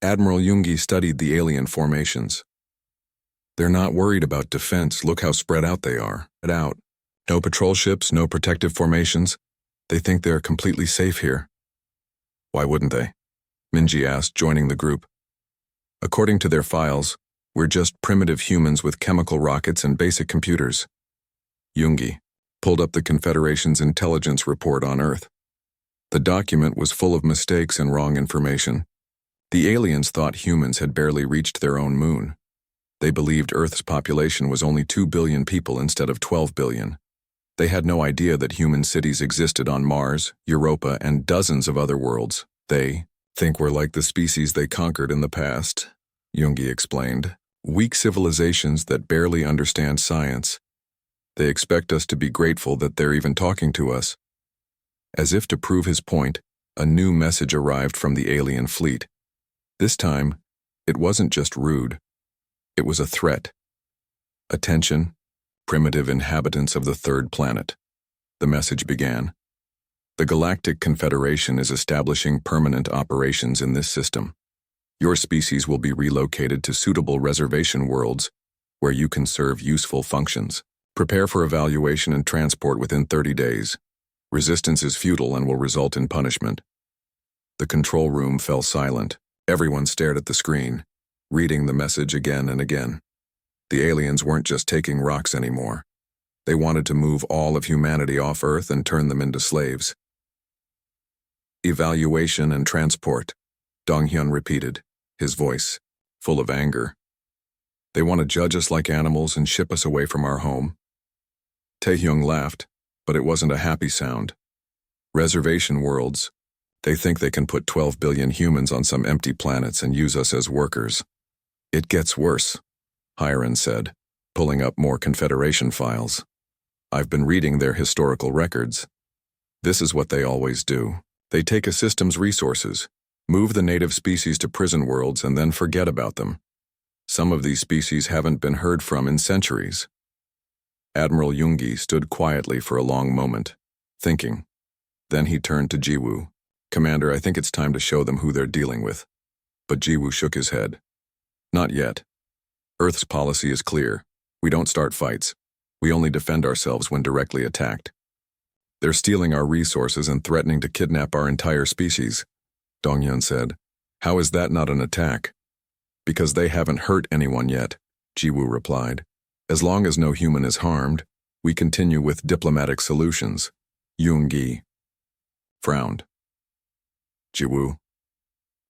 Admiral Yoongi studied the alien formations. "They're not worried about defense. Look how spread out they are. No patrol ships, no protective formations. They think they're completely safe here." "Why wouldn't they?" Minji asked, joining the group. "According to their files, we're just primitive humans with chemical rockets and basic computers." Yoongi pulled up the Confederation's intelligence report on Earth. The document was full of mistakes and wrong information. The aliens thought humans had barely reached their own moon. They believed Earth's population was only 2 billion people instead of 12 billion. They had no idea that human cities existed on Mars, Europa, and dozens of other worlds. "They think we're like the species they conquered in the past," Yoongi explained. "Weak civilizations that barely understand science. They expect us to be grateful that they're even talking to us." As if to prove his point, a new message arrived from the alien fleet. This time, it wasn't just rude. It was a threat. "Attention, primitive inhabitants of the third planet," the message began. "The Galactic Confederation is establishing permanent operations in this system. Your species will be relocated to suitable reservation worlds where you can serve useful functions. Prepare for evaluation and transport within 30 days. Resistance is futile and will result in punishment." The control room fell silent. Everyone stared at the screen, reading the message again and again. The aliens weren't just taking rocks anymore. They wanted to move all of humanity off Earth and turn them into slaves. "Evaluation and transport," Donghyun repeated, his voice full of anger. "They want to judge us like animals and ship us away from our home." Taehyung laughed, but it wasn't a happy sound. "Reservation worlds. They think they can put 12 billion humans on some empty planets and use us as workers." "It gets worse," Hiran said, pulling up more Confederation files. "I've been reading their historical records. This is what they always do. They take a system's resources, move the native species to prison worlds, and then forget about them. Some of these species haven't been heard from in centuries." Admiral Yoongi stood quietly for a long moment, thinking. Then he turned to Jiwoo. "Commander, I think it's time to show them who they're dealing with." But Jiwoo shook his head. "Not yet. Earth's policy is clear. We don't start fights. We only defend ourselves when directly attacked." "They're stealing our resources and threatening to kidnap our entire species," Donghyun said. "How is that not an attack?" "Because they haven't hurt anyone yet," Jiwoo replied. "As long as no human is harmed, we continue with diplomatic solutions." Yoongi frowned. "Jiwoo,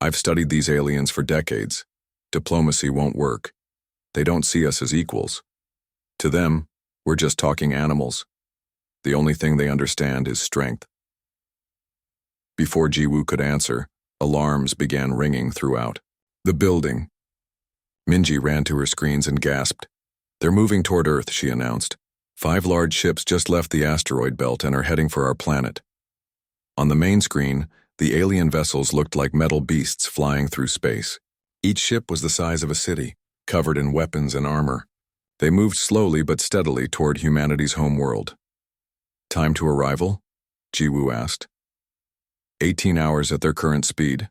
I've studied these aliens for decades. Diplomacy won't work. They don't see us as equals. To them, we're just talking animals. The only thing they understand is strength." Before Jiwoo could answer, alarms began ringing throughout the building. Minji ran to her screens and gasped. "They're moving toward Earth," she announced. 5 large ships just left the asteroid belt and are heading for our planet." On the main screen, the alien vessels looked like metal beasts flying through space. Each ship was the size of a city, covered in weapons and armor. They moved slowly but steadily toward humanity's home world. Time to arrival? Jiwoo asked. 18 hours at their current speed,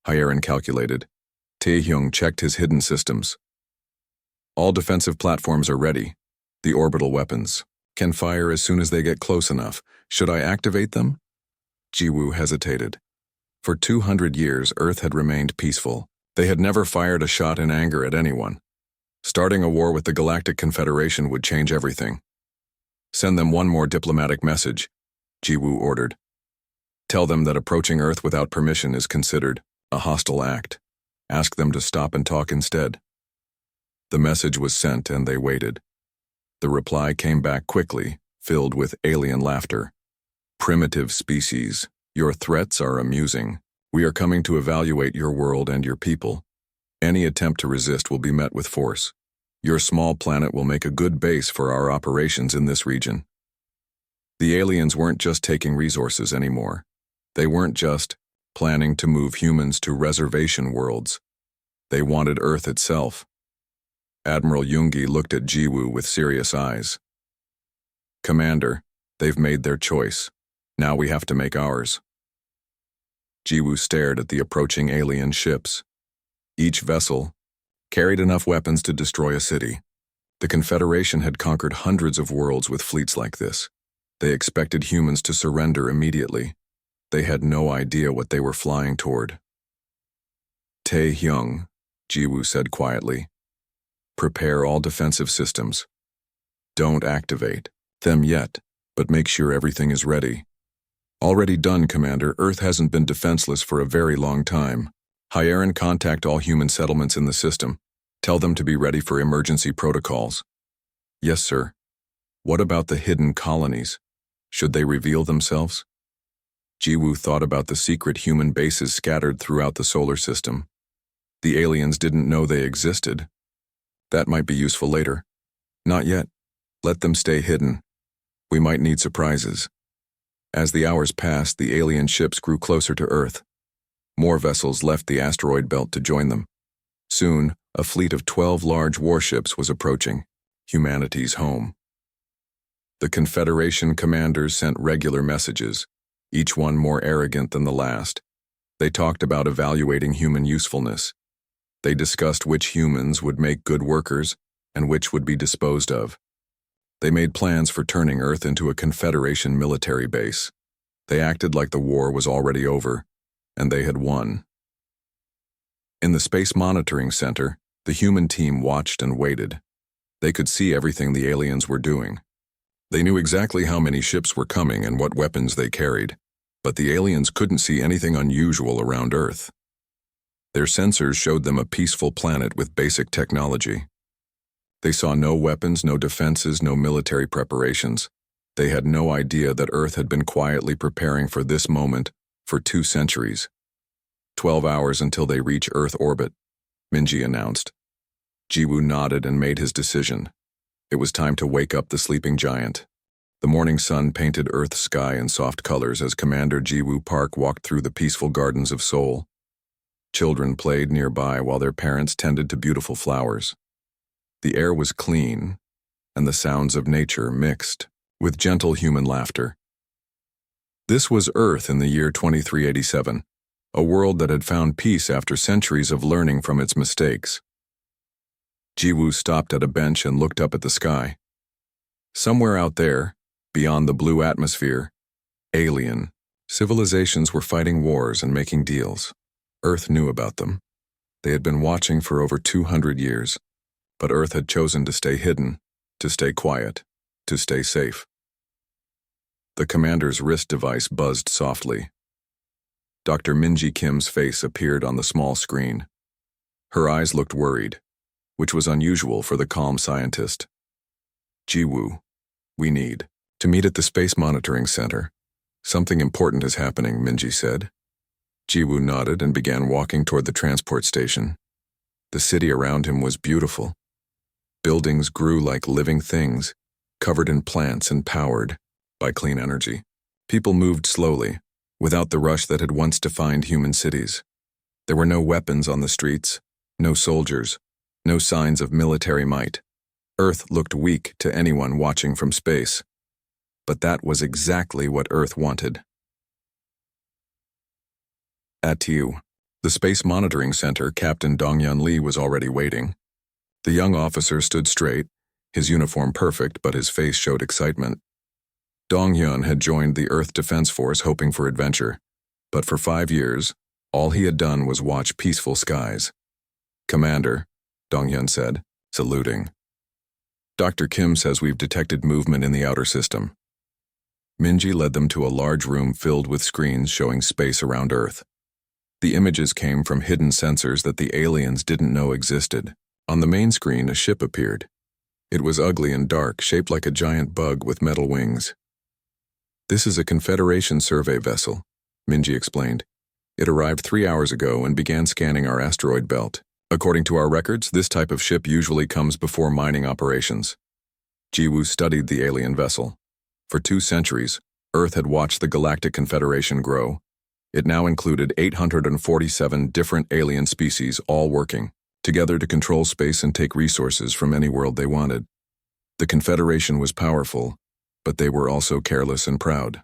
Hyerin calculated. Taehyung checked his hidden systems. All defensive platforms are ready. The orbital weapons can fire as soon as they get close enough. Should I activate them? Jiwoo hesitated. For 200 years, Earth had remained peaceful. They had never fired a shot in anger at anyone. Starting a war with the Galactic Confederation would change everything. Send them one more diplomatic message, Jiwoo ordered. Tell them that approaching Earth without permission is considered a hostile act. Ask them to stop and talk instead. The message was sent and they waited. The reply came back quickly, filled with alien laughter. Primitive species, your threats are amusing. We are coming to evaluate your world and your people. Any attempt to resist will be met with force. Your small planet will make a good base for our operations in this region. The aliens weren't just taking resources anymore. They weren't just planning to move humans to reservation worlds. They wanted Earth itself. Admiral Yoongi looked at Jiwoo with serious eyes. Commander, they've made their choice. Now we have to make ours. Jiwoo stared at the approaching alien ships. Each vessel carried enough weapons to destroy a city. The Confederation had conquered hundreds of worlds with fleets like this. They expected humans to surrender immediately. They had no idea what they were flying toward. Taehyung, Jiwoo said quietly. Prepare all defensive systems. Don't activate them yet, but make sure everything is ready. Already done, Commander. Earth hasn't been defenseless for a very long time. Hyerin, contact all human settlements in the system. Tell them to be ready for emergency protocols. Yes, sir. What about the hidden colonies? Should they reveal themselves? Jiwoo thought about the secret human bases scattered throughout the solar system. The aliens didn't know they existed. That might be useful later. Not yet. Let them stay hidden. We might need surprises. As the hours passed, the alien ships grew closer to Earth. More vessels left the asteroid belt to join them. Soon, a fleet of 12 large warships was approaching, humanity's home. The Confederation commanders sent regular messages, each one more arrogant than the last. They talked about evaluating human usefulness. They discussed which humans would make good workers and which would be disposed of. They made plans for turning Earth into a Confederation military base. They acted like the war was already over, and they had won. In the Space Monitoring Center, the human team watched and waited. They could see everything the aliens were doing. They knew exactly how many ships were coming and what weapons they carried, but the aliens couldn't see anything unusual around Earth. Their sensors showed them a peaceful planet with basic technology. They saw no weapons, no defenses, no military preparations. They had no idea that Earth had been quietly preparing for this moment for 2 centuries. 12 hours until they reach Earth orbit, Minji announced. Jiwoo nodded and made his decision. It was time to wake up the sleeping giant. The morning sun painted Earth's sky in soft colors as Commander Jiwoo Park walked through the peaceful gardens of Seoul. Children played nearby while their parents tended to beautiful flowers. The air was clean, and the sounds of nature mixed with gentle human laughter. This was Earth in the year 2387, a world that had found peace after centuries of learning from its mistakes. Jiwoo stopped at a bench and looked up at the sky. Somewhere out there, beyond the blue atmosphere, alien civilizations were fighting wars and making deals. Earth knew about them. They had been watching for over 200 years. But Earth had chosen to stay hidden, to stay quiet, to stay safe. The commander's wrist device buzzed softly. Dr. Minji Kim's face appeared on the small screen. Her eyes looked worried, which was unusual for the calm scientist. Jiwoo, we need to meet at the Space Monitoring Center. Something important is happening, Minji said. Jiwoo nodded and began walking toward the transport station. The city around him was beautiful. Buildings grew like living things, covered in plants and powered by clean energy. People moved slowly, without the rush that had once defined human cities. There were no weapons on the streets, no soldiers, no signs of military might. Earth looked weak to anyone watching from space. But that was exactly what Earth wanted. At TU, the Space Monitoring Center, Captain Dong-Yun Lee was already waiting. The young officer stood straight, his uniform perfect, but his face showed excitement. Dong-Yun had joined the Earth Defense Force hoping for adventure, but for 5 years, all he had done was watch peaceful skies. "Commander," Dong-Yun said, saluting. "Dr. Kim says we've detected movement in the outer system." Minji led them to a large room filled with screens showing space around Earth. The images came from hidden sensors that the aliens didn't know existed. On the main screen, a ship appeared. It was ugly and dark, shaped like a giant bug with metal wings. "This is a Confederation survey vessel," Minji explained. "It arrived 3 hours ago and began scanning our asteroid belt. According to our records, this type of ship usually comes before mining operations." Jiwoo studied the alien vessel. For 2 centuries, Earth had watched the Galactic Confederation grow. It now included 847 different alien species, all working together to control space and take resources from any world they wanted. The Confederation was powerful, but they were also careless and proud.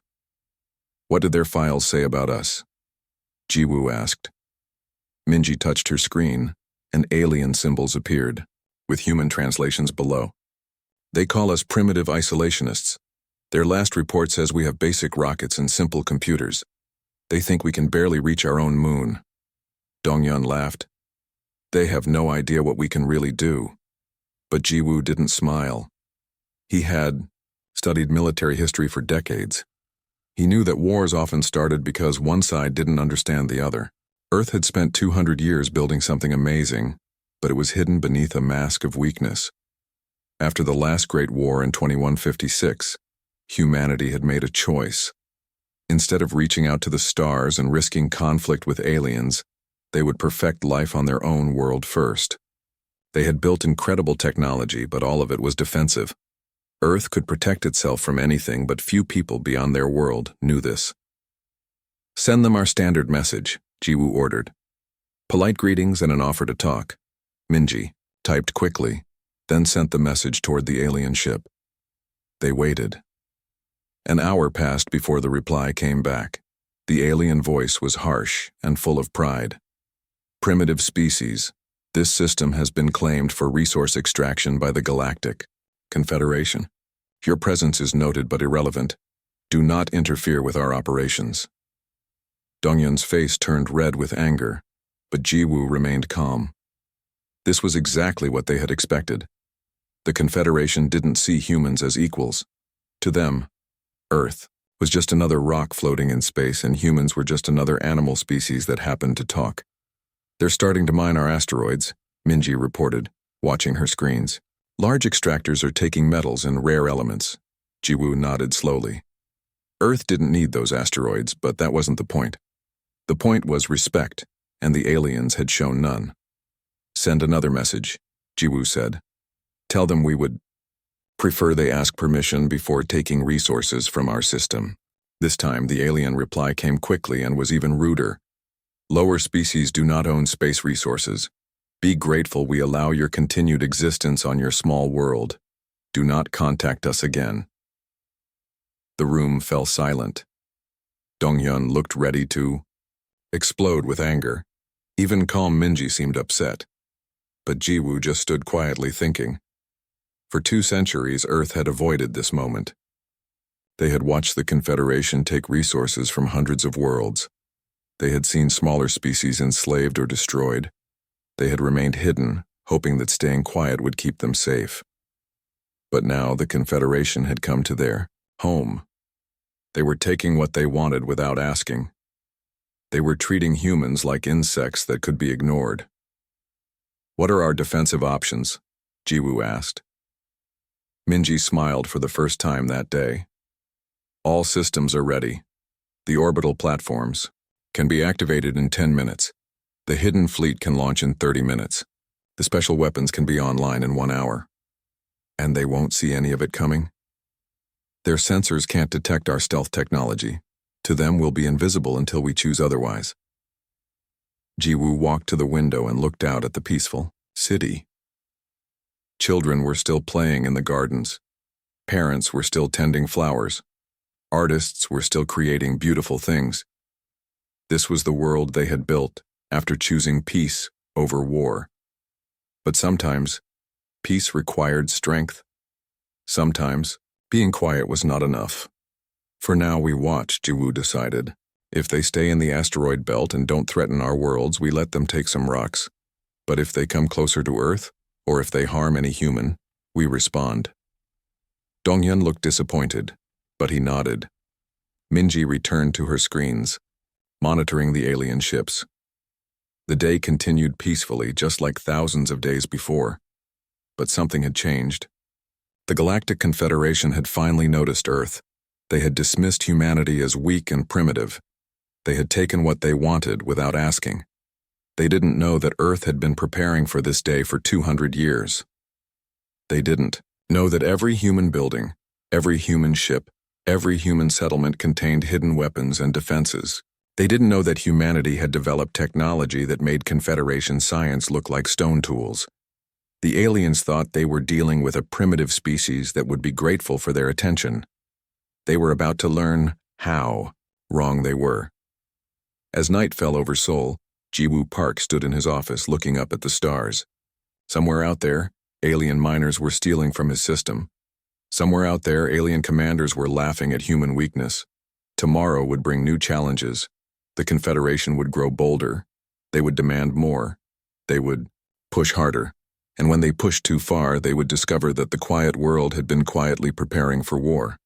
"What did their files say about us?" Jiwoo asked. Minji touched her screen, and alien symbols appeared, with human translations below. "They call us primitive isolationists. Their last report says we have basic rockets and simple computers. They think we can barely reach our own moon." Dong-Yun laughed. "They have no idea what we can really do." But Jiwoo didn't smile. He had studied military history for decades. He knew that wars often started because one side didn't understand the other. Earth had spent 200 years building something amazing, but it was hidden beneath a mask of weakness. After the last Great War in 2156, humanity had made a choice. Instead of reaching out to the stars and risking conflict with aliens, they would perfect life on their own world first. They had built incredible technology, but all of it was defensive. Earth could protect itself from anything, but few people beyond their world knew this. "Send them our standard message," Jiwoo ordered. "Polite greetings and an offer to talk." Minji typed quickly, then sent the message toward the alien ship. They waited. An hour passed before the reply came back. The alien voice was harsh and full of pride. "Primitive species. This system has been claimed for resource extraction by the Galactic Confederation. Your presence is noted but irrelevant. Do not interfere with our operations." Dong-Yun's face turned red with anger, but Jiwoo remained calm. This was exactly what they had expected. The Confederation didn't see humans as equals. To them, Earth was just another rock floating in space, and humans were just another animal species that happened to talk. "They're starting to mine our asteroids," Minji reported, watching her screens. "Large extractors are taking metals and rare elements." Jiwoo nodded slowly. Earth didn't need those asteroids, but that wasn't the point. The point was respect, and the aliens had shown none. "Send another message," Jiwoo said. "Tell them we would prefer they ask permission before taking resources from our system." This time, the alien reply came quickly and was even ruder. "Lower species do not own space resources. Be grateful we allow your continued existence on your small world. Do not contact us again." The room fell silent. Dong-Yun looked ready to explode with anger. Even calm Minji seemed upset. But Jiwoo just stood quietly thinking. For 2 centuries, Earth had avoided this moment. They had watched the Confederation take resources from hundreds of worlds. They had seen smaller species enslaved or destroyed. They had remained hidden, hoping that staying quiet would keep them safe. But now the Confederation had come to their home. They were taking what they wanted without asking. They were treating humans like insects that could be ignored. "What are our defensive options?" Jiwoo asked. Minji smiled for the first time that day. "All systems are ready. The orbital platforms can be activated in 10 minutes. The hidden fleet can launch in 30 minutes. The special weapons can be online in 1 hour. And they won't see any of it coming? Their sensors can't detect our stealth technology. To them, we'll be invisible until we choose otherwise." Jiwoo walked to the window and looked out at the peaceful city. Children were still playing in the gardens. Parents were still tending flowers. Artists were still creating beautiful things. This was the world they had built after choosing peace over war. But sometimes, peace required strength. Sometimes, being quiet was not enough. For now we watch, Jiwoo decided. If they stay in the asteroid belt and don't threaten our worlds, we let them take some rocks. But if they come closer to Earth, or if they harm any human, we respond. Donghyun looked disappointed, but he nodded. Minji returned to her screens, monitoring the alien ships. The day continued peacefully, just like thousands of days before. But something had changed. The Galactic Confederation had finally noticed Earth. They had dismissed humanity as weak and primitive. They had taken what they wanted without asking. They didn't know that Earth had been preparing for this day for 200 years. They didn't know that every human building, every human ship, every human settlement contained hidden weapons and defenses. They didn't know that humanity had developed technology that made Confederation science look like stone tools. The aliens thought they were dealing with a primitive species that would be grateful for their attention. They were about to learn how wrong they were. As night fell over Seoul, Jiwoo Park stood in his office looking up at the stars. Somewhere out there, alien miners were stealing from his system. Somewhere out there, alien commanders were laughing at human weakness. Tomorrow would bring new challenges. The Confederation would grow bolder. They would demand more. They would push harder. And when they pushed too far, they would discover that the quiet world had been quietly preparing for war.